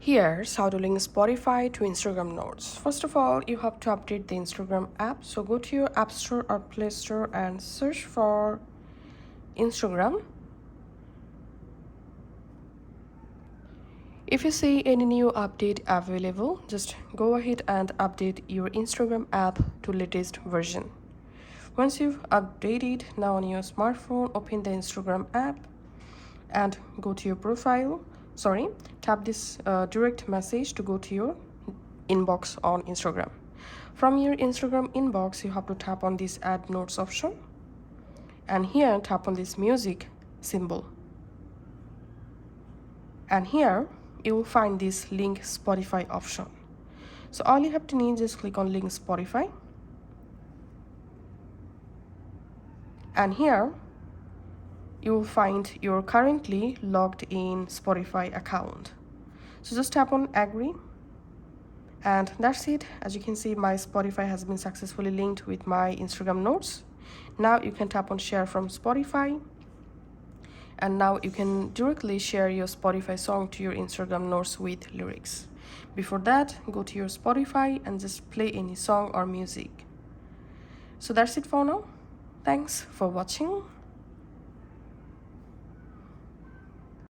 Here's how to link Spotify to Instagram Notes. First of all, you have to update the Instagram app. So go to your App Store or Play Store and search for Instagram. If you see any new update available, just go ahead and update your Instagram app to latest version. Once you've updated, now on your smartphone, open the Instagram app and go to your profile. Tap this direct message to go to your inbox on Instagram. From your Instagram inbox, you have to tap on this add notes option, and here tap on this music symbol, and here you will find this link Spotify option. So all you have to need is just click on link Spotify, and here you will find your currently logged in Spotify account. So just tap on agree, and that's it. As you can see, my Spotify has been successfully linked with my Instagram notes. Now you can tap on share from Spotify, and now you can directly share your Spotify song to your Instagram notes with lyrics. Before that, go to your Spotify and just play any song or music. So that's it for now. Thanks for watching.